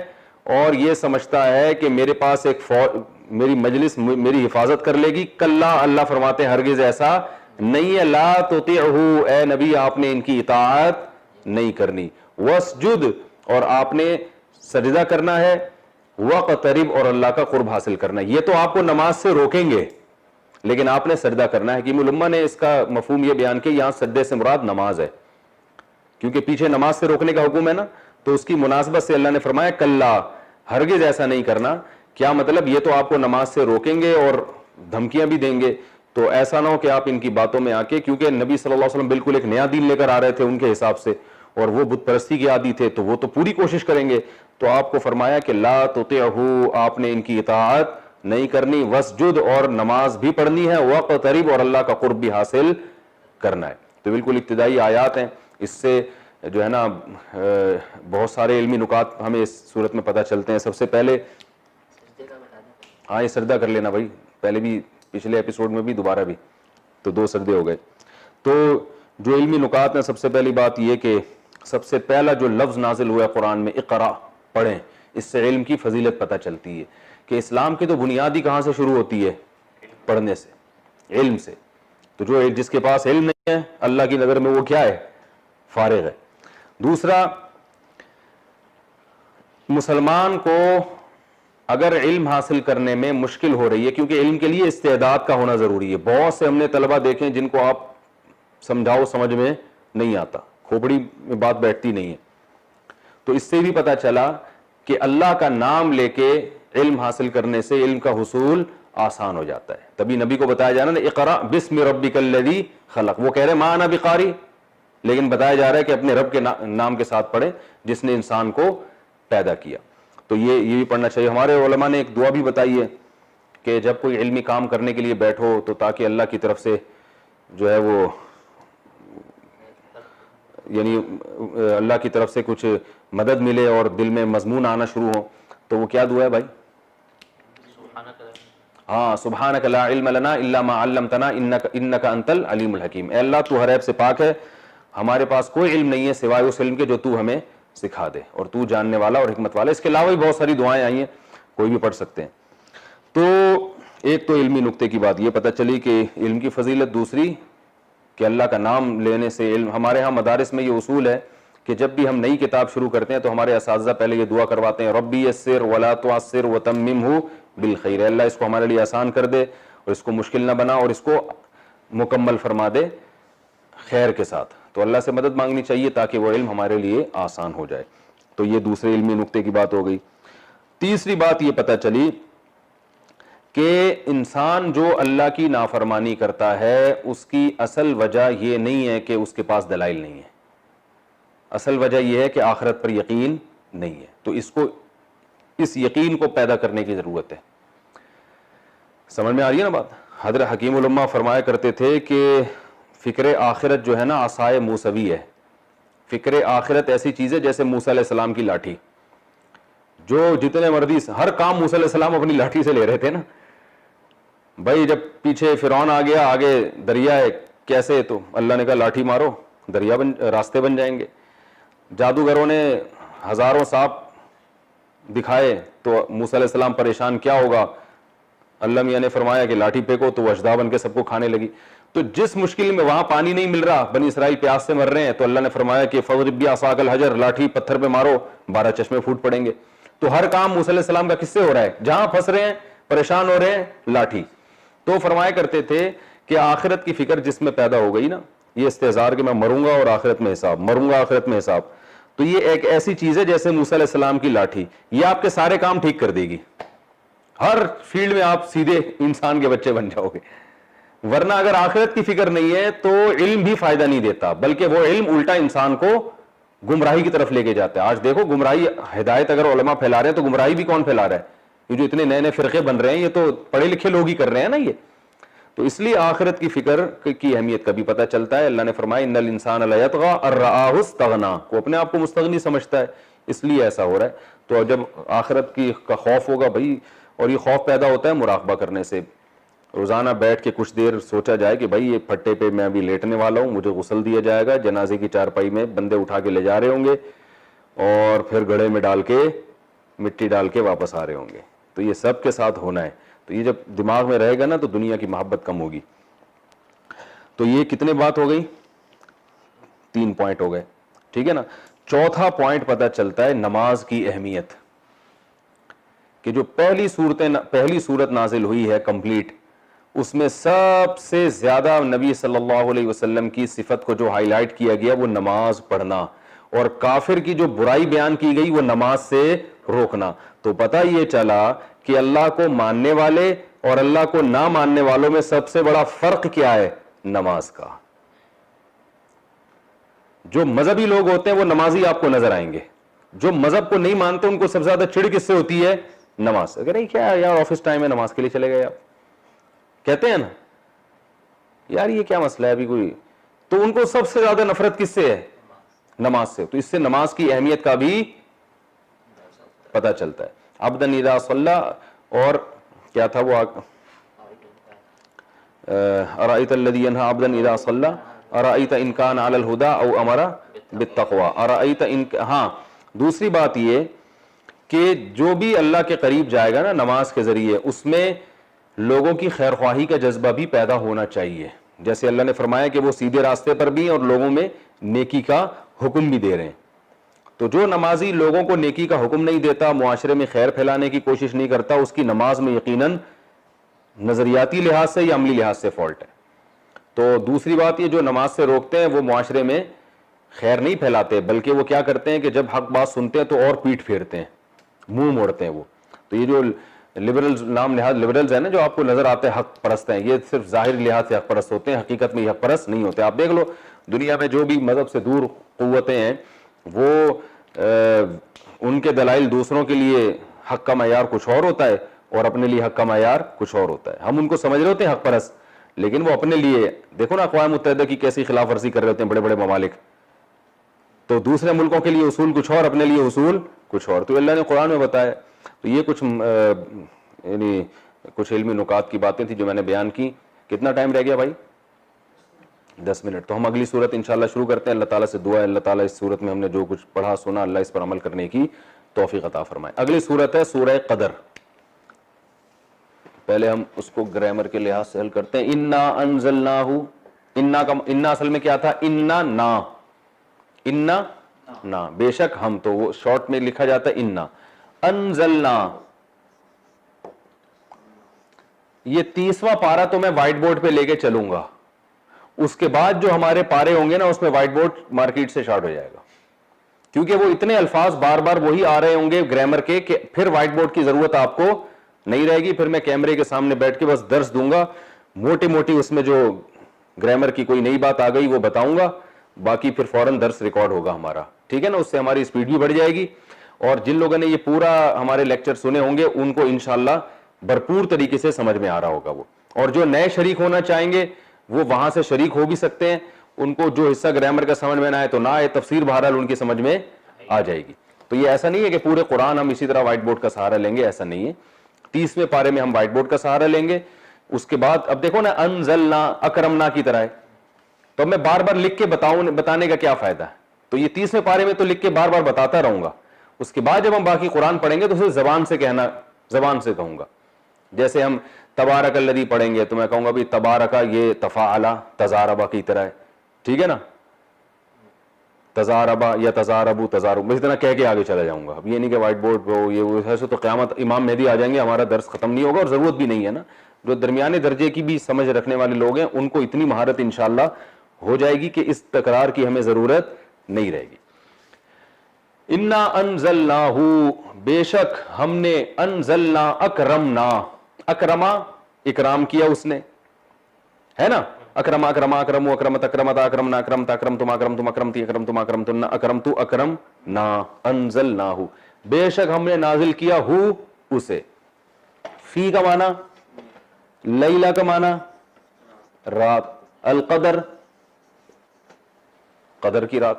اور یہ سمجھتا ہے کہ میرے پاس ایک میری مجلس میری حفاظت کر لے گی۔ کلا، اللہ فرماتے ہیں ہرگز ایسا نہیں ہے۔ لا تطیعہ، اے نبی آپ نے ان کی اطاعت نہیں کرنی۔ واسجد، اور آپ نے سجدہ کرنا ہے۔ وقترب، اور اللہ کا قرب حاصل کرنا ہے۔ یہ تو آپ کو نماز سے روکیں گے لیکن آپ نے سجدہ کرنا ہے۔ حکیم الامہ نے اس کا مفہوم یہ بیان کیا یہاں سجدے سے مراد نماز ہے، کیونکہ پیچھے نماز سے روکنے کا حکم ہے نا، تو اس کی مناسبت سے اللہ نے فرمایا کلا، ہرگز ایسا نہیں کرنا۔ کیا مطلب؟ یہ تو آپ کو نماز سے روکیں گے اور دھمکیاں بھی دیں گے، تو ایسا نہ ہو کہ آپ ان کی باتوں میں آ کے، کیونکہ نبی صلی اللہ علیہ وسلم بالکل ایک نیا دین لے کر آ رہے تھے ان کے حساب سے، اور وہ بت پرستی کے عادی تھے، تو وہ تو پوری کوشش کریں گے۔ تو آپ کو فرمایا کہ لا تطیعہ، آپ نے ان کی اطاعت نہیں کرنی۔ واسجد، اور نماز بھی پڑھنی ہے۔ وقترب، اور اللہ کا قرب بھی حاصل کرنا ہے۔ تو بالکل ابتدائی آیات ہیں، اس سے جو ہے نا بہت سارے علمی نکات ہمیں اس صورت میں پتہ چلتے ہیں۔ سب سے پہلے ہاں یہ سجدہ کر لینا بھائی، پہلے بھی پچھلے ایپیسوڈ میں بھی دوبارہ بھی، تو 2 سجدے ہو گئے۔ تو جو علمی نکات ہیں، سب سے پہلی بات یہ کہ سب سے پہلا جو لفظ نازل ہوا ہے قرآن میں اقرا، پڑھیں، اس سے علم کی فضیلت پتہ چلتی ہے کہ اسلام کی تو بنیادی کہاں سے شروع ہوتی ہے؟ پڑھنے سے، علم سے۔ تو جو جس کے پاس علم نہیں ہے اللہ کی نظر میں وہ کیا ہے؟ فارغ ہے۔ دوسرا، مسلمان کو اگر علم حاصل کرنے میں مشکل ہو رہی ہے، کیونکہ علم کے لیے استعداد کا ہونا ضروری ہے۔ بہت سے ہم نے طلبہ دیکھیں جن کو آپ سمجھاؤ سمجھ میں نہیں آتا، کھوپڑی میں بات بیٹھتی نہیں ہے۔ تو اس سے بھی پتہ چلا کہ اللہ کا نام لے کے علم حاصل کرنے سے علم کا حصول آسان ہو جاتا ہے۔ تبھی نبی کو بتایا جا رہا ہے اقرا بسم ربک الذی خلق، وہ کہہ رہے ما انا بقاری، لیکن بتایا جا رہا ہے کہ اپنے رب کے نام کے ساتھ پڑھیں جس نے انسان کو پیدا کیا۔ تو یہ بھی پڑھنا چاہیے۔ ہمارے علماء نے ایک دعا بھی بتائی ہے کہ جب کوئی علمی کام کرنے کے لیے بیٹھو تو تاکہ اللہ کی طرف سے جو ہے وہ یعنی اللہ کی طرف سے کچھ مدد ملے اور دل میں مضمون آنا شروع ہو، تو وہ کیا دعا ہے بھائی؟ ہاں، سبحانک لا علم لنا الا ما علمتنا انک انت العلیم الحکیم۔ اے اللہ تو ہر عیب سے پاک ہے، ہمارے پاس کوئی علم نہیں ہے سوائے اس علم کے جو تو ہمیں سکھا دے، اور تو جاننے والا اور حکمت والا۔ اس کے علاوہ بھی بہت ساری دعائیں آئی ہیں، کوئی بھی پڑھ سکتے ہیں۔ تو ایک تو علمی نقطے کی بات یہ پتہ چلی کہ علم کی فضیلت، دوسری کہ اللہ کا نام لینے سے علم۔ ہمارے ہاں مدارس میں یہ اصول ہے کہ جب بھی ہم نئی کتاب شروع کرتے ہیں تو ہمارے اساتذہ پہلے یہ دعا کرواتے ہیں ربی یسر ولا تعسر وتممہ بالخیر، اللہ اس کو ہمارے لیے آسان کر دے اور اس کو مشکل نہ بنا اور اس کو مکمل فرما دے خیر کے ساتھ۔ تو اللہ سے مدد مانگنی چاہیے تاکہ وہ علم ہمارے لیے آسان ہو جائے۔ تو یہ دوسرے علمی نقطے کی بات ہو گئی۔ تیسری بات یہ پتہ چلی کہ انسان جو اللہ کی نافرمانی کرتا ہے اس کی اصل وجہ یہ نہیں ہے کہ اس کے پاس دلائل نہیں ہے، اصل وجہ یہ ہے کہ آخرت پر یقین نہیں ہے۔ تو اس یقین کو پیدا کرنے کی ضرورت ہے۔ سمجھ میں آ رہی ہے نا بات؟ حضرت حکیم الامہ فرمایا کرتے تھے کہ فکر آخرت جو ہے نا عصائے موسوی ہے۔ فکر آخرت ایسی چیز ہے جیسے موسیٰ علیہ السلام کی لاٹھی، جو جتنے مرضی ہر کام موسیٰ علیہ السلام اپنی لاٹھی سے لے رہے تھے نا بھائی۔ جب پیچھے فرعون آ گیا، آگے دریا ہے، کیسے؟ تو اللہ نے کہا لاٹھی مارو، دریا راستے بن جائیں گے۔ جادوگروں نے ہزاروں سانپ دکھائے تو موسیٰ علیہ السلام پریشان، کیا ہوگا؟ اللہ میاں نے فرمایا کہ لاٹھی پھینکو تو وہ اژدھا بن کے سب کو کھانے لگی۔ تو جس مشکل میں وہاں پانی نہیں مل رہا، بنی اسرائیل پیاس سے مر رہے ہیں، تو اللہ نے فرمایا کہ فضرب بعصاک الحجر، لاٹھی پتھر پہ مارو 12 چشمے پھوٹ پڑیں گے۔ تو ہر کام موسیٰ علیہ السلام کا کس سے ہو رہا ہے؟ جہاں پھنس رہے ہیں، پریشان ہو رہے ہیں، لاٹھی۔ تو فرمایا کرتے تھے کہ آخرت کی فکر جس میں پیدا ہو گئی نا، یہ استحضار کہ میں مروں گا اور آخرت میں حساب، مروں گا آخرت میں حساب، تو یہ ایک ایسی چیز ہے جیسے موسیٰ علیہ السلام کی لاٹھی، یہ آپ کے سارے کام ٹھیک کر دے گی، ہر فیلڈ میں آپ سیدھے انسان کے بچے بن جاؤ گے۔ ورنہ اگر آخرت کی فکر نہیں ہے تو علم بھی فائدہ نہیں دیتا، بلکہ وہ علم الٹا انسان کو گمراہی کی طرف لے کے جاتا ہے۔ آج دیکھو گمراہی، ہدایت اگر علماء پھیلا رہے ہیں تو گمراہی بھی کون پھیلا رہا ہے؟ یہ جو اتنے نئے نئے فرقے بن رہے ہیں یہ تو پڑھے لکھے لوگ ہی کر رہے ہیں نا۔ یہ تو اس لیے آخرت کی فکر کی اہمیت کا بھی پتہ چلتا ہے. اللہ نے فرمایا ان الانسان لیطغی ان رآہ استغنی, وہ اپنے آپ کو مستغنی سمجھتا ہے, اس لیے ایسا ہو رہا ہے. تو جب آخرت کی کا خوف ہوگا بھائی, اور یہ خوف پیدا ہوتا ہے مراقبہ کرنے سے. روزانہ بیٹھ کے کچھ دیر سوچا جائے کہ بھائی یہ پھٹے پہ میں ابھی لیٹنے والا ہوں, مجھے غسل دیا جائے گا, جنازے کی چارپائی میں بندے اٹھا کے لے جا رہے ہوں گے اور پھر گڑھے میں ڈال کے مٹی ڈال کے واپس آ رہے ہوں گے. تو یہ سب کے ساتھ ہونا ہے. تو یہ جب دماغ میں رہے گا نا تو دنیا کی محبت کم ہوگی. تو یہ کتنے بات ہو گئی؟ 3 پوائنٹ ہو گئے, ٹھیک ہے نا. چوتھا پوائنٹ پتہ چلتا ہے نماز کی اہمیت, کہ جو پہلی صورت نازل ہوئی ہے کمپلیٹ, اس میں سب سے زیادہ نبی صلی اللہ علیہ وسلم کی صفت کو جو ہائی لائٹ کیا گیا وہ نماز پڑھنا, اور کافر کی جو برائی بیان کی گئی وہ نماز سے روکنا. تو پتہ یہ چلا کہ اللہ کو ماننے والے اور اللہ کو نہ ماننے والوں میں سب سے بڑا فرق کیا ہے؟ نماز کا. جو مذہبی لوگ ہوتے ہیں وہ نمازی آپ کو نظر آئیں گے, جو مذہب کو نہیں مانتے ان کو سب سے زیادہ چڑ کس سے ہوتی ہے؟ نماز سے. اگر کیا یار آفس ٹائم ہے نماز کے لیے چلے گئے آپ, کہتے ہیں نا یار یہ کیا مسئلہ ہے ابھی کوئی, تو ان کو سب سے زیادہ نفرت کس سے ہے؟ نماز سے. تو اس سے نماز کی اہمیت کا بھی پتہ چلتا ہے. عبدا اذا صلی, اور کیا تھا وہ ارأیت الذی ینہی عبدا اذا صلی ارأیت ان کان علی الہدی او امر بالتقوی ارأیت ان. ہاں دوسری بات یہ کہ جو بھی اللہ کے قریب جائے گا نا نماز کے ذریعے, اس میں لوگوں کی خیر خواہی کا جذبہ بھی پیدا ہونا چاہیے. جیسے اللہ نے فرمایا کہ وہ سیدھے راستے پر بھی ہیں اور لوگوں میں نیکی کا حکم بھی دے رہے ہیں. تو جو نمازی لوگوں کو نیکی کا حکم نہیں دیتا, معاشرے میں خیر پھیلانے کی کوشش نہیں کرتا, اس کی نماز میں یقیناً نظریاتی لحاظ سے یا عملی لحاظ سے فالٹ ہے. تو دوسری بات یہ, جو نماز سے روکتے ہیں وہ معاشرے میں خیر نہیں پھیلاتے, بلکہ وہ کیا کرتے ہیں کہ جب حق بات سنتے ہیں تو اور پیٹ پھیرتے ہیں, منہ موڑتے ہیں وہ. تو یہ جو لبرلز ہیں نا جو آپ کو نظر آتے ہیں حق پرست ہیں, یہ صرف ظاہر لحاظ سے حق پرست ہوتے ہیں, حقیقت میں یہ حق پرست نہیں ہوتے. آپ دیکھ لو دنیا میں جو بھی مذہب سے دور قوتیں ہیں وہ ان کے دلائل دوسروں کے لیے حق کا معیار کچھ اور ہوتا ہے اور اپنے لیے حق کا معیار کچھ اور ہوتا ہے. ہم ان کو سمجھ رہے ہوتے ہیں حق پرست, لیکن وہ اپنے لیے دیکھو نا اقوام متحدہ کی کیسی خلاف ورزی کر رہے ہوتے ہیں بڑے بڑے ممالک. تو دوسرے ملکوں کے لیے اصول کچھ اور, اپنے لیے اصول کچھ اور. تو اللہ نے قرآن میں بتایا. تو یہ کچھ یعنی کچھ علمی نکات کی باتیں تھیں جو میں نے بیان کی. کتنا ٹائم رہ گیا بھائی؟ 10 منٹ. تو ہم اگلی صورت انشاءاللہ شروع کرتے ہیں. اللہ تعالیٰ سے دعا ہے اللہ تعالیٰ اس صورت میں ہم نے جو کچھ پڑھا سنا اللہ اس پر عمل کرنے کی توفیق عطا فرمائے. اگلی صورت ہے سورہ قدر. پہلے ہم اس کو گرامر کے لحاظ سے حل کرتے ہیں. انا انزلناہ, انا اصل میں کیا تھا؟ انا نا, بے شک ہم. تو وہ شارٹ میں لکھا جاتا ہے انا. انزلنا, یہ 30واں پارا تو میں وائٹ بورڈ پہ لے کے چلوں گا. اس کے بعد جو ہمارے پارے ہوں گے نا اس میں وائٹ بورڈ مارکیٹ سے شارٹ ہو جائے گا, کیونکہ وہ اتنے الفاظ بار بار وہی آ رہے ہوں گے گرامر کے کہ پھر وائٹ بورڈ کی ضرورت آپ کو نہیں رہے گی. پھر میں کیمرے کے سامنے بیٹھ کے بس درس دوں گا, موٹی موٹی اس میں جو گرامر کی کوئی نئی بات آ گئی وہ بتاؤں گا, باقی پھر فوراً درس ریکارڈ ہوگا ہمارا, ٹھیک ہے نا. اس سے ہماری اسپیڈ بھی بڑھ جائے گی, اور جن لوگوں نے یہ پورا ہمارے لیکچر سنے ہوں گے ان کو انشاءاللہ بھرپور طریقے سے سمجھ میں آ رہا ہوگا وہ. اور جو نئے شریک ہونا چاہیں گے وہ وہاں سے شریک ہو بھی سکتے ہیں, ان کو جو حصہ گرامر کا سمجھ میں نہ آئے تو نہ آئے, تفسیر بہرحال ان کی سمجھ میں آ جائے گی. تو یہ ایسا نہیں ہے کہ پورے قرآن ہم اسی طرح وائٹ بورڈ کا سہارا لیں گے, ایسا نہیں ہے. 30ویں پارے میں ہم وائٹ بورڈ کا سہارا لیں گے. اس کے بعد اب دیکھو نا انزلنا اکرمنا کی طرح ہے, تو میں بار بار لکھ کے بتانے کا کیا فائدہ ہے. تو یہ 30ویں پارے میں تو لکھ کے بار بار بتاتا رہوں گا. اس کے بعد جب ہم باقی قرآن پڑھیں گے تو اسے زبان سے کہوں گا. جیسے ہم تبارک الذی پڑھیں گے تو میں کہوں گا بھی تبارکا یہ تفاعلا تزاربا کی طرح ہے, ٹھیک ہے نا. تزاربا یا تزاربو تزارب اس طرح کہہ کے آگے چلا جاؤں گا. اب یہ نہیں کہ وائٹ بورڈ پہ یہ ایسے تو قیامت امام مہدی آ جائیں گے ہمارا درس ختم نہیں ہوگا, اور ضرورت بھی نہیں ہے نا. جو درمیانے درجے کی بھی سمجھ رکھنے والے لوگ ہیں ان کو اتنی مہارت انشاءاللہ ہو جائے گی کہ اس تکرار کی ہمیں ضرورت نہیں رہے گی. انا انزلناہ, بے شک ہم نے, انزلنا اکرمنا, اکرما اکرام کیا اس نے, ہے نا. اکرما اکرما اکرمو اکرمت اکرمتا اکرمنا اکرمتا اکرمتم اکرمتم اکرمتی اکرمتم اکرمتن اکرمتو اکرمنا. انزلناہ, بے شک ہم نے نازل کیا ہو اسے. فی کا معنی لیلہ کا معنی رات. القدر قدر کی رات.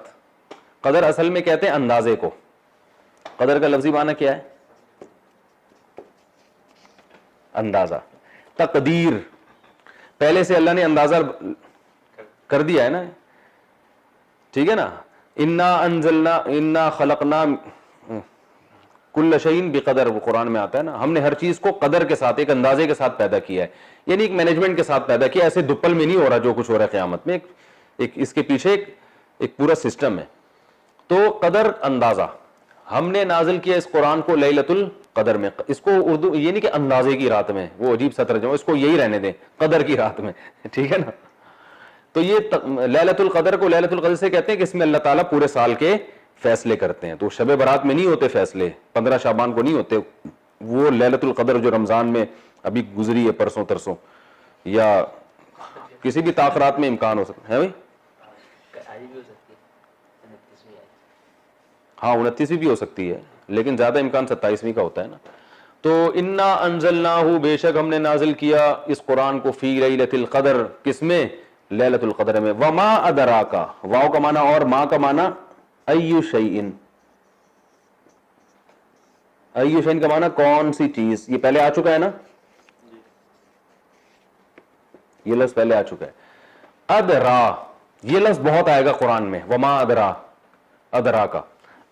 قدر اصل میں کہتے ہیں اندازے کو. قدر کا لفظی معنی کیا ہے؟ اندازہ. تقدیر پہلے سے اللہ نے اندازہ کر دیا ہے نا, ٹھیک ہے نا. انا خلقنا کل شیء بقدر, وہ قرآن میں آتا ہے نا, ہم نے ہر چیز کو قدر کے ساتھ, ایک اندازے کے ساتھ پیدا کیا ہے, یعنی ایک مینجمنٹ کے ساتھ پیدا کیا. ایسے دپل میں نہیں ہو رہا جو کچھ ہو رہا ہے قیامت میں, ایک اس کے پیچھے ایک پورا سسٹم ہے. تو قدر اندازہ ہم نے نازل کیا اس قرآن کو لیلۃ القدر میں. اس کو اردو یہ نہیں کہ اندازے کی رات میں, وہ عجیب سا ترجمہ, اس کو یہی رہنے دیں, قدر کی رات میں, ٹھیک ہے نا. تو یہ لیلۃ القدر کو لیلۃ القدر سے کہتے ہیں کہ اس میں اللہ تعالیٰ پورے سال کے فیصلے کرتے ہیں. تو شب برات میں نہیں ہوتے فیصلے, 15 شعبان کو نہیں ہوتے, وہ لیلۃ القدر جو رمضان میں ابھی گزری ہے پرسوں ترسوں, یا کسی بھی تاخرات میں امکان ہو سکتا ہے. بھائی ہاں 29ویں بھی ہو سکتی ہے, لیکن زیادہ امکان 27ویں کا ہوتا ہے نا. تو انا انزلناہ, بے شک ہم نے نازل کیا اس قرآن کو, فی لیلۃ القدر, کس میں؟ لیلۃ القدر میں. وما ادراکا, واو کا معنی اور ما کا معنی ایو شیئن. ایو شیئن کا معنی کون سی چیز, یہ پہلے آ چکا ہے نا, یہ لفظ پہلے آ چکا ہے. ادرا, یہ لفظ بہت آئے گا قرآن میں. وما ادرا, ادرا کا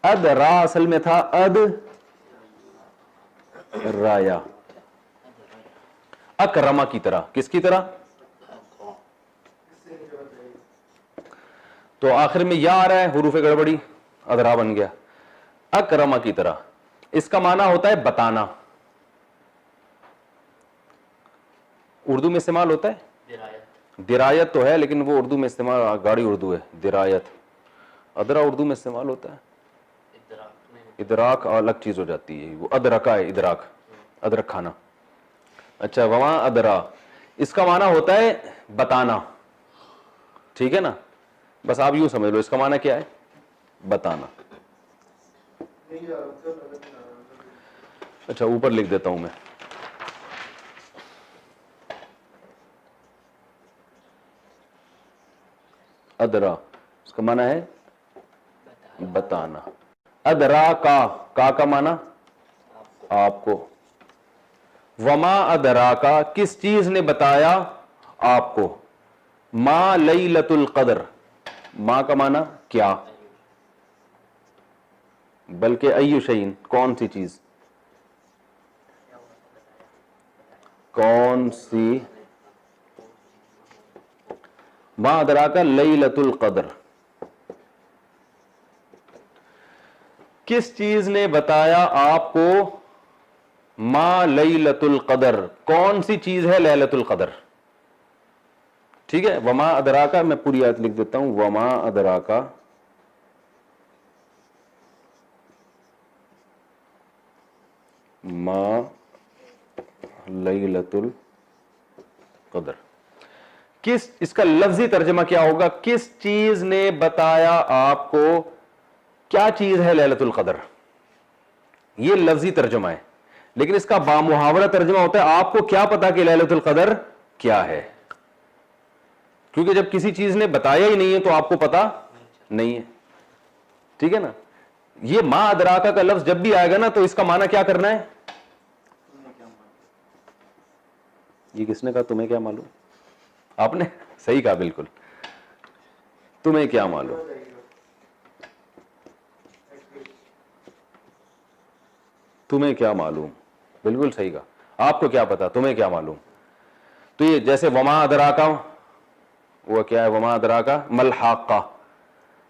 ادرا اصل میں تھا اد رایا, اکرما کی طرح. کس کی طرح؟ تو آخر میں یا آ رہا ہے, حروف گڑبڑی, ادرا بن گیا. اکرما کی طرح, اس کا معنی ہوتا ہے بتانا. اردو میں استعمال ہوتا ہے درایت تو ہے, لیکن وہ اردو میں استعمال گاڑی اردو ہے, درایت. ادرا اردو میں استعمال ہوتا ہے. ادراک الگ چیز ہو جاتی ہے, وہ ادرکا ہے, ادراک, ادرک کھانا. اچھا, وما ادرا, اس کا معنی ہوتا ہے بتانا, ٹھیک ہے نا. بس آپ یوں سمجھ لو, اس کا معنی کیا ہے؟ بتانا. اچھا اوپر لکھ دیتا ہوں میں. ادرا اس کا معنی ہے بتانا. ادرا کا معنی آپ کو. وما ادرا کا, کس چیز نے بتایا آپ کو. ما لیلۃ القدر, ما کا معنی کیا, بلکہ ایو شیئن, کون سی چیز, کون سی. ما ادراک لیلۃ القدر, کس چیز نے بتایا آپ کو ما لیلۃ القدر, کون سی چیز ہے لیلۃ القدر, ٹھیک ہے. وما ادراکا, میں پوری آیت لکھ دیتا ہوں. وما ادراکا ما لیلۃ القدر, کس, اس کا لفظی ترجمہ کیا ہوگا؟ کس چیز نے بتایا آپ کو کیا چیز ہے لیلۃ القدر. یہ لفظی ترجمہ ہے, لیکن اس کا بامحاورہ ترجمہ ہوتا ہے آپ کو کیا پتا کہ لیلۃ القدر کیا ہے. کیونکہ جب کسی چیز نے بتایا ہی نہیں ہے تو آپ کو پتا نہیں ہے, ٹھیک ہے نا. یہ ما ادراکا کا لفظ جب بھی آئے گا نا, تو اس کا معنی کیا کرنا ہے؟ یہ کس نے کہا تمہیں کیا معلوم؟ آپ نے صحیح کہا, بالکل. تمہیں کیا معلوم, تمہیں کیا معلوم, بالکل صحیح کہا. آپ کو کیا پتا, تمہیں کیا معلوم. تو یہ جیسے وما ادراکا, وہ کیا ہے؟ وما ادراکا مل حاقہ,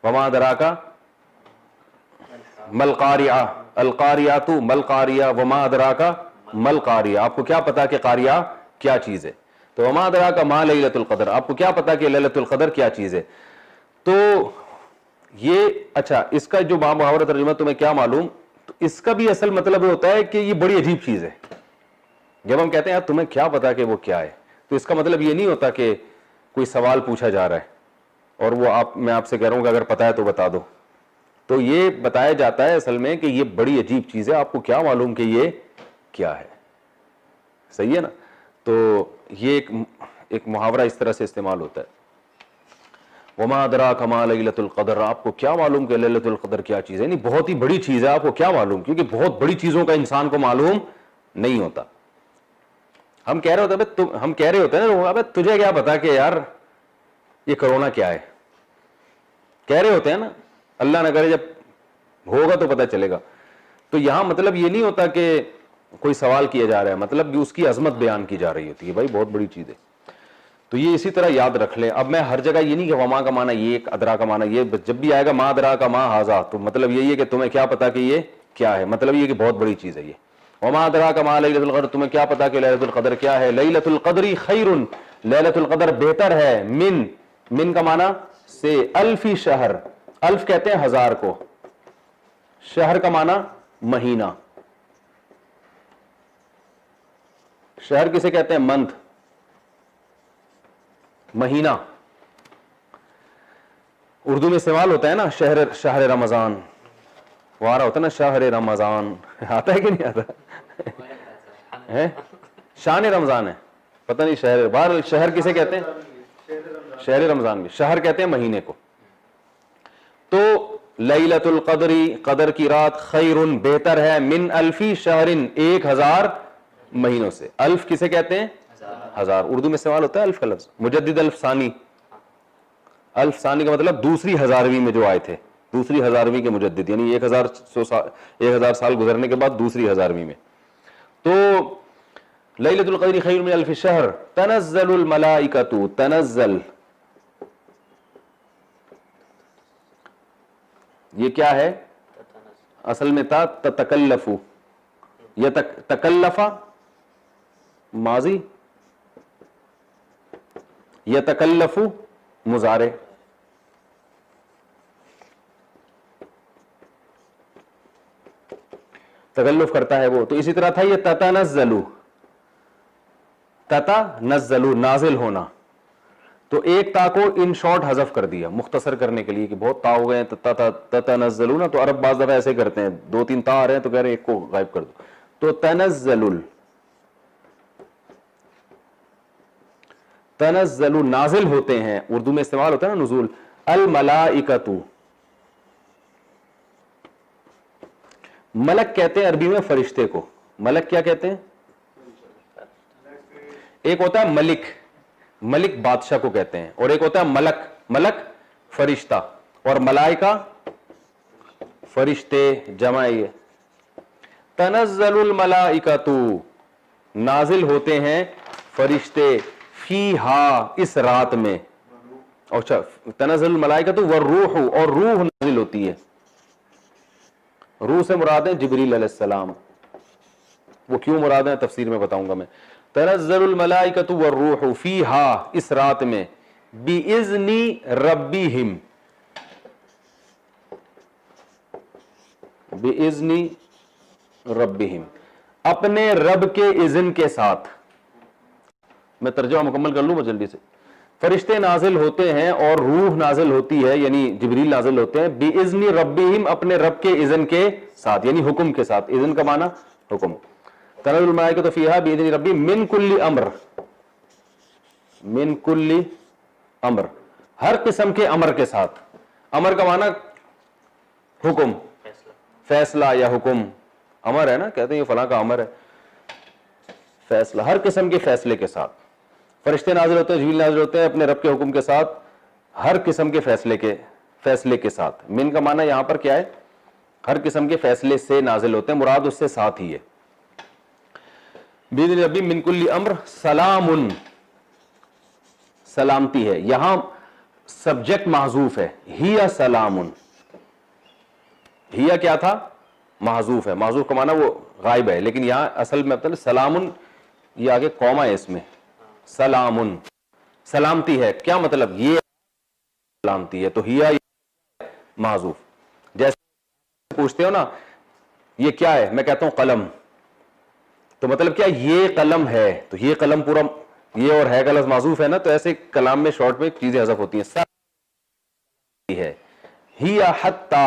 وما ادراکا مل قاریہ, القاریات مل قاریہ, وما ادراکا مل قاریہ, آپ کو کیا پتا کہ قاریہ کیا چیز ہے. تو وما ادراکا ما لیلۃ القدر, آپ کو کیا پتا کہ لیلۃ القدر کیا چیز ہے. تو یہ اچھا, اس کا جو بامحاورہ ترجمہ تمہیں کیا معلوم, تو اس کا بھی اصل مطلب ہوتا ہے کہ یہ بڑی عجیب چیز ہے. جب ہم کہتے ہیں یار تمہیں کیا پتا کہ وہ کیا ہے, تو اس کا مطلب یہ نہیں ہوتا کہ کوئی سوال پوچھا جا رہا ہے اور وہ میں آپ سے کہہ رہا ہوں کہ اگر پتا ہے تو بتا دو. تو یہ بتایا جاتا ہے اصل میں کہ یہ بڑی عجیب چیز ہے, آپ کو کیا معلوم کہ یہ کیا ہے. صحیح ہے نا. تو یہ ایک ایک محاورہ اس طرح سے استعمال ہوتا ہے. وما ادراک ما لیلۃ القدر, آپ کو کیا معلوم کہ لیلۃ القدر کیا چیز ہے, یعنی بہت ہی بڑی چیز ہے, آپ کو کیا معلوم, کیونکہ بہت بڑی چیزوں کا انسان کو معلوم نہیں ہوتا. ہم کہہ رہے ہوتے ہیں نا, ابے تجھے کیا پتا کہ یار یہ کرونا کیا ہے, کہہ رہے ہوتے ہیں نا, اللہ نہ کرے جب ہوگا تو پتہ چلے گا. تو یہاں مطلب یہ نہیں ہوتا کہ کوئی سوال کیا جا رہا ہے, مطلب اس کی عظمت بیان کی جا رہی ہوتی ہے, بھائی بہت بڑی چیز ہے. تو یہ اسی طرح یاد رکھ لیں. اب میں ہر جگہ یہ نہیں کہ وما کا معنی یہ, ادرا کا معنی یہ, جب بھی آئے گا ما ادرا کا ما ہاذا, تو مطلب یہی ہے کہ تمہیں کیا پتا کہ یہ کیا ہے, مطلب یہ کہ بہت بڑی چیز ہے یہ. وما ادرا کا ما لیلۃ القدر, تمہیں کیا پتا کہ لیلۃ القدر کیا ہے. لیلۃ القدر خیر, لیلۃ القدر بہتر ہے, من کا معنی سے, الفی شہر, الف کہتے ہیں ہزار کو, شہر کا معنی مہینہ, شہر کسے کہتے ہیں, منتھ, مہینہ. اردو میں استعمال ہوتا ہے نا شہر رمضان, وہ آ رہا ہوتا ہے نا شہر رمضان, آتا ہے کہ نہیں آتا ہے, شان رمضان ہے, پتہ نہیں شہر, بہر شہر کسے کہتے ہیں, شہر رمضان میں, شہر کہتے ہیں مہینے کو. تو لیلۃ القدر, قدر کی رات, خیر بہتر ہے, من الفی شہر 1000 مہینوں سے. الف کسے کہتے ہیں, ہزار. اردو میں استعمال ہوتا ہے الف کا لفظ, مجدد الف ثانی, الف ثانی کا مطلب دوسری ہزارویں میں جو آئے تھے, دوسری ہزارویں کے مجدد, یعنی 1000 سال گزرنے کے بعد دوسری ہزارویں میں. تو لیلۃ القدر خیر من الف شہر, تنزل الملائکۃ, تنزل یہ کیا ہے, اصل میں تھا تتکلف, یہ تکلفا ماضی, یتکلف مضارع. تکلف کرتا ہے وہ, تو اسی طرح تھا یہ تتنزل, تتنزل نازل ہونا. تو ایک تا کو ان شارٹ حذف کر دیا مختصر کرنے کے لیے کہ بہت تا ہو گئے ہیں, تتنزل نا, تو عرب بعض دفعہ ایسے کرتے ہیں, 2-3 تا آ رہے ہیں تو کہہ رہے ہیں ایک کو غائب کر دو. تو تنزل نازل ہوتے ہیں, اردو میں استعمال ہوتا ہے نا نزول. الملائکۃ, ملک کہتے ہیں عربی میں فرشتے کو, ملک کیا کہتے ہیں, ایک ہوتا ہے ملک, ملک بادشاہ کو کہتے ہیں, اور ایک ہوتا ہے ملک, ملک فرشتہ, اور ملائکہ فرشتے جمع. یہ تنزل الملائکۃ, نازل ہوتے ہیں فرشتے, فیہا اس رات میں. اچھا, تنزل الملائکۃ والروح, اور روح نازل ہوتی ہے. روح سے مراد ہے جبریل علیہ السلام, وہ کیوں مراد ہے تفسیر میں بتاؤں گا میں. تنزل الملائکۃ والروح فیہا, اس رات میں, بِإِذْنِ ربہم, بِإِذْنِ ربہم, اپنے رب کے اذن کے ساتھ. میں ترجمہ مکمل کر لوں جلدی سے. فرشتے نازل ہوتے ہیں اور روح نازل ہوتی ہے, یعنی جبریل نازل ہوتے ہیں, بِإِذْنِ ربہم, اپنے رب کے اذن کے ساتھ, یعنی حکم کے ساتھ. اذن کا معنی حکم. تنزل الملائکۃ فیہا بِإِذْنِ ربہم من کل امر, من کل امر, ہر قسم کے امر کے ساتھ. امر کا معنی حکم, فیصلہ یا حکم. امر ہے نا, کہتے ہیں یہ فلاں کا امر ہے, فیصلہ, ہر قسم کے فیصلے کے ساتھ. فرشتے نازل ہوتے ہیں, جبریل نازل ہوتے ہیں اپنے رب کے حکم کے ساتھ, ہر قسم کے فیصلے کے ساتھ. من کا معنی یہاں پر کیا ہے, ہر قسم کے فیصلے سے نازل ہوتے ہیں, مراد اس سے ساتھ ہی ہے. بِإِذْنِ رَبِّهِم مِّن كُلِّ أَمْرٍ سلام, سلامتی ہے. یہاں سبجیکٹ محذوف ہے, ہی سلام. ہی کیا تھا, محذوف ہے. محذوف کا معنی وہ غائب ہے, لیکن یہاں اصل میں سلام, یہ آگے قوما ہے اس میں, سلام, سلامتی ہے. کیا مطلب, یہ سلامتی ہے, تو ہی محذوف. جیسے پوچھتے ہو نا یہ کیا ہے, میں کہتا ہوں قلم, تو مطلب کیا, یہ قلم ہے, تو یہ قلم پورا, یہ اور ہے کا لفظ محذوف ہے نا, تو ایسے کلام میں شارٹ میں چیزیں حذف ہوتی ہیں. ہے ہی حتی,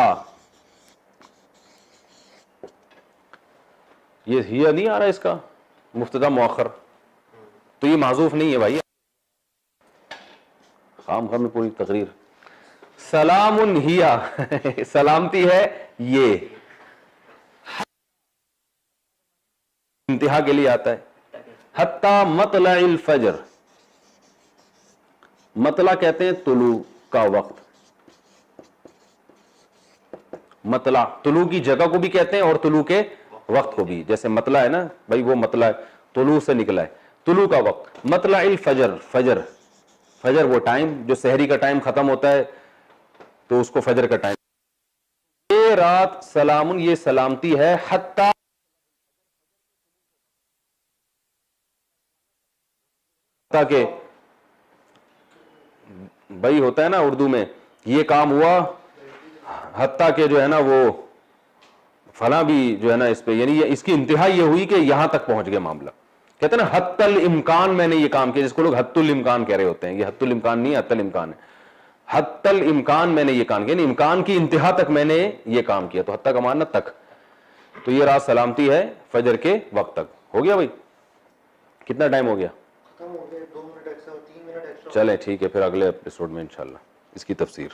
یہ ہی نہیں آ رہا اس کا مبتدا مؤخر, تو یہ محذوف نہیں ہے بھائی, خام خام میں پوری تقریر. سلام ہیا سلامتی ہے یہ, انتہا کے لیے آتا ہے. حتی مطلع الفجر, مطلع کہتے ہیں طلوع کا وقت. مطلع طلوع کی جگہ کو بھی کہتے ہیں اور طلوع کے وقت کو بھی. جیسے مطلع ہے نا بھائی, وہ مطلع ہے, طلوع سے نکلا ہے, طلوع کا وقت. مطلع الفجر, فجر, فجر وہ ٹائم جو سحری کا ٹائم ختم ہوتا ہے تو اس کو فجر کا ٹائم. یہ رات سلام, یہ سلامتی ہے حتی, تاکہ بھائی ہوتا ہے نا اردو میں, یہ کام ہوا حتیٰ کہ جو ہے نا وہ فلاں بھی جو ہے نا اس پہ, یعنی اس کی انتہا یہ ہوئی کہ یہاں تک پہنچ گیا معاملہ. کہتے ہیں نا حتی الامکان میں نے یہ کام کیا, جس کو لوگ حتی الامکان کہہ رہے ہوتے ہیں. یہ حتی الامکان نہیں, حتی الامکان ہے. حتی الامکان میں نے یہ کام کیا, یعنی امکان کی انتہا تک میں نے یہ کام کیا. تو حتی کا معنی تک. تو یہ رات سلامتی ہے فجر کے وقت تک. ہو گیا بھائی, کتنا ٹائم ہو گیا؟ چلیں ٹھیک ہے, پھر اگلے ایپیسوڈ میں انشاءاللہ اس کی تفسیر.